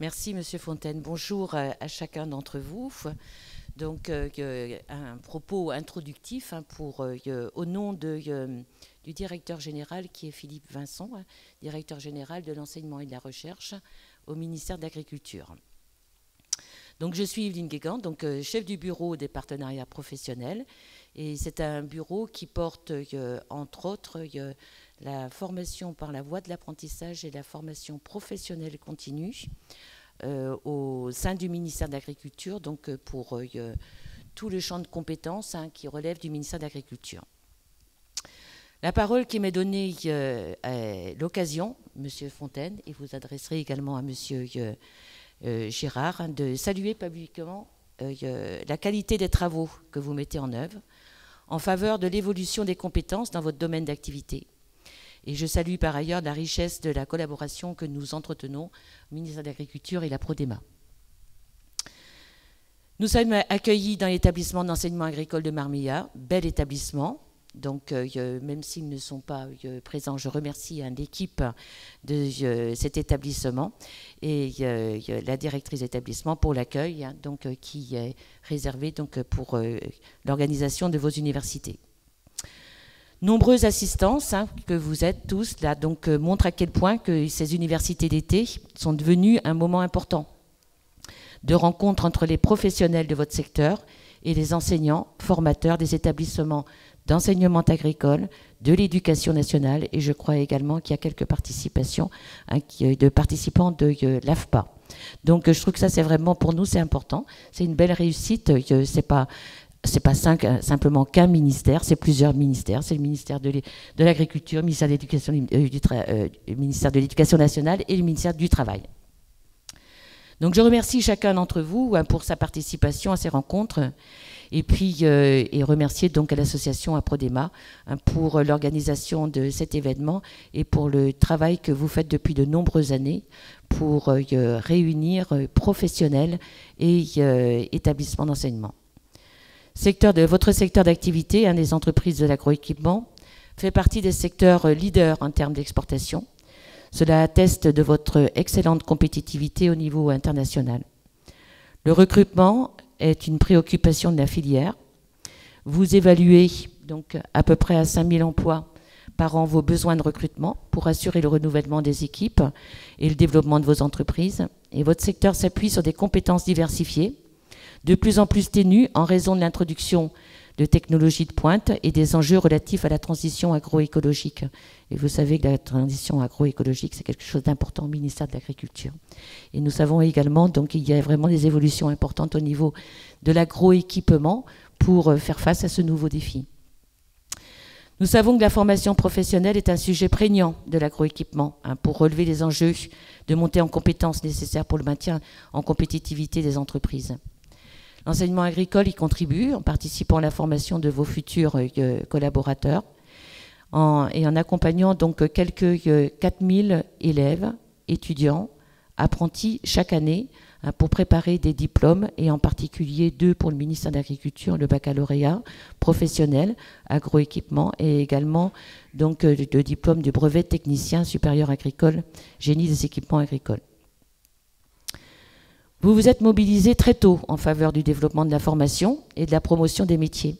Merci, Monsieur Fontaine. Bonjour à chacun d'entre vous. Donc, un propos introductif au nom du directeur général qui est Philippe Vincent, directeur général de l'enseignement et de la recherche au ministère de l'Agriculture. Donc, je suis Yveline Guégan, donc chef du bureau des partenariats professionnels. Et c'est un bureau qui porte, entre autres, la formation par la voie de l'apprentissage et la formation professionnelle continue au sein du ministère de l'Agriculture, donc pour tout le champ de compétences qui relève du ministère de l'Agriculture. La parole qui m'est donnée est l'occasion, Monsieur Fontaine, et vous adresserez également à Monsieur Girard, de saluer publiquement la qualité des travaux que vous mettez en œuvre en faveur de l'évolution des compétences dans votre domaine d'activité. Et je salue par ailleurs la richesse de la collaboration que nous entretenons au ministère de l'Agriculture et la Prodema. Nous sommes accueillis dans l'établissement d'enseignement agricole de Marmillat, bel établissement. Donc, même s'ils ne sont pas présents, je remercie l'équipe de cet établissement et la directrice d'établissement pour l'accueil, qui est réservé pour l'organisation de vos universités. Nombreuses assistances que vous êtes tous là, montrent à quel point que ces universités d'été sont devenues un moment important de rencontre entre les professionnels de votre secteur et les enseignants, formateurs des établissements d'enseignement agricole, de l'éducation nationale, et je crois également qu'il y a quelques participations de participants de l'AFPA. Donc je trouve que ça c'est vraiment, pour nous c'est important, c'est une belle réussite, c'est pas simplement qu'un ministère, c'est plusieurs ministères, c'est le ministère de l'Agriculture, le ministère de l'Éducation nationale et le ministère du Travail. Donc je remercie chacun d'entre vous pour sa participation à ces rencontres et puis et remercier donc à l'association Aprodema pour l'organisation de cet événement et pour le travail que vous faites depuis de nombreuses années pour réunir professionnels et établissements d'enseignement. Votre secteur d'activité, des entreprises de l'agroéquipement, fait partie des secteurs leaders en termes d'exportation. Cela atteste de votre excellente compétitivité au niveau international. Le recrutement est une préoccupation de la filière. Vous évaluez donc à peu près à 5 000 emplois par an vos besoins de recrutement pour assurer le renouvellement des équipes et le développement de vos entreprises. Et votre secteur s'appuie sur des compétences diversifiées, de plus en plus ténues en raison de l'introduction de technologies de pointe et des enjeux relatifs à la transition agroécologique. Et vous savez que la transition agroécologique, c'est quelque chose d'important au ministère de l'Agriculture. Et nous savons également qu'il y a vraiment des évolutions importantes au niveau de l'agroéquipement pour faire face à ce nouveau défi. Nous savons que la formation professionnelle est un sujet prégnant de l'agroéquipement pour relever les enjeux de montée en compétences nécessaires pour le maintien en compétitivité des entreprises. L'enseignement agricole y contribue en participant à la formation de vos futurs collaborateurs et en accompagnant donc quelques 4000 élèves, étudiants, apprentis chaque année pour préparer des diplômes et en particulier 2 pour le ministère de l'Agriculture, le baccalauréat professionnel, agroéquipement et également donc le diplôme du brevet de technicien supérieur agricole, génie des équipements agricoles. Vous vous êtes mobilisé très tôt en faveur du développement de la formation et de la promotion des métiers.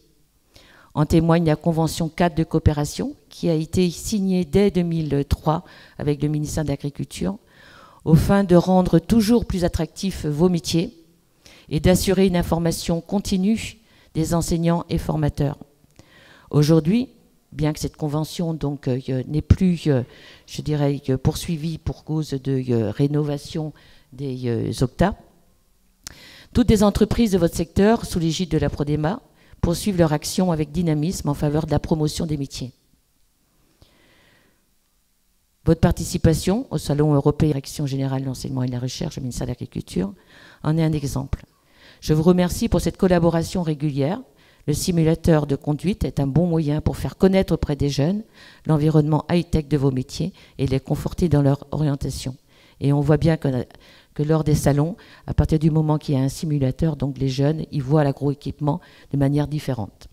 En témoigne la convention cadre de coopération qui a été signée dès 2003 avec le ministère de l'Agriculture au fin de rendre toujours plus attractifs vos métiers et d'assurer une information continue des enseignants et formateurs. Aujourd'hui, bien que cette convention n'est plus, je dirais, poursuivie pour cause de rénovation des OCTA, toutes les entreprises de votre secteur, sous l'égide de la Prodema, poursuivent leur action avec dynamisme en faveur de la promotion des métiers. Votre participation au Salon européen Direction générale de l'enseignement et de la recherche au ministère de l'Agriculture en est un exemple. Je vous remercie pour cette collaboration régulière. Le simulateur de conduite est un bon moyen pour faire connaître auprès des jeunes l'environnement high-tech de vos métiers et les conforter dans leur orientation. Et on voit bien que lors des salons, à partir du moment qu'il y a un simulateur, donc les jeunes, ils voient l'agroéquipement de manière différente.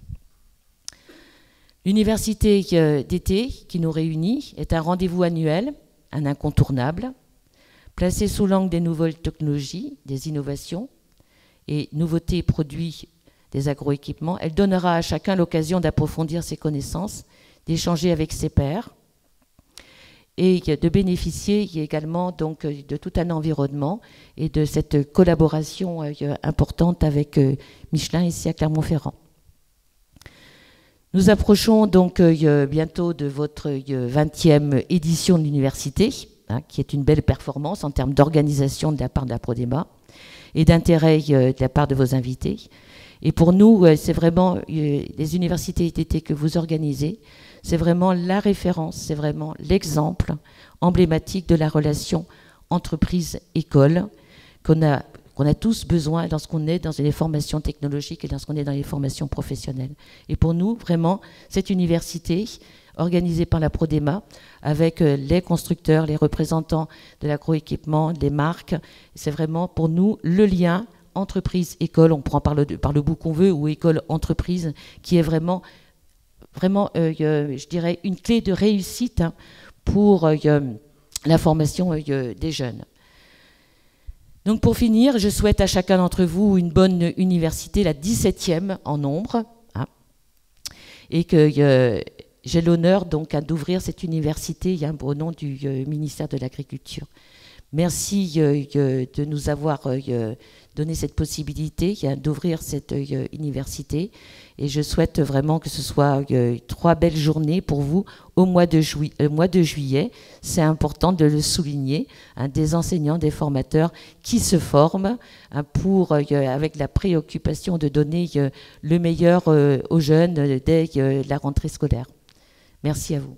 L'université d'été qui nous réunit est un rendez-vous annuel, un incontournable, Placée sous l'angle des nouvelles technologies, des innovations et nouveautés produits des agroéquipements, elle donnera à chacun l'occasion d'approfondir ses connaissances, d'échanger avec ses pairs et de bénéficier également donc de tout un environnement et de cette collaboration importante avec Michelin ici à Clermont-Ferrand. Nous approchons donc bientôt de votre 20e édition de l'université, qui est une belle performance en termes d'organisation de la part de la Prodema et d'intérêt de la part de vos invités. Et pour nous, c'est vraiment les universités ITT que vous organisez, c'est vraiment la référence, c'est vraiment l'exemple emblématique de la relation entreprise-école qu'on a tous besoin lorsqu'on est dans les formations technologiques et lorsqu'on est dans les formations professionnelles. Et pour nous, vraiment, cette université organisée par la Prodema, avec les constructeurs, les représentants de l'agroéquipement, des marques, c'est vraiment pour nous le lien entreprise-école, on prend par le bout qu'on veut, ou école-entreprise, qui est vraiment, je dirais, une clé de réussite pour la formation des jeunes. Donc pour finir, je souhaite à chacun d'entre vous une bonne université, la 17e en nombre, et que j'ai l'honneur donc d'ouvrir cette université au nom du ministère de l'Agriculture. Merci de nous avoir donné cette possibilité d'ouvrir cette université et je souhaite vraiment que ce soit 3 belles journées pour vous au mois de juillet. C'est important de le souligner, des enseignants, des formateurs qui se forment avec la préoccupation de donner le meilleur aux jeunes dès la rentrée scolaire. Merci à vous.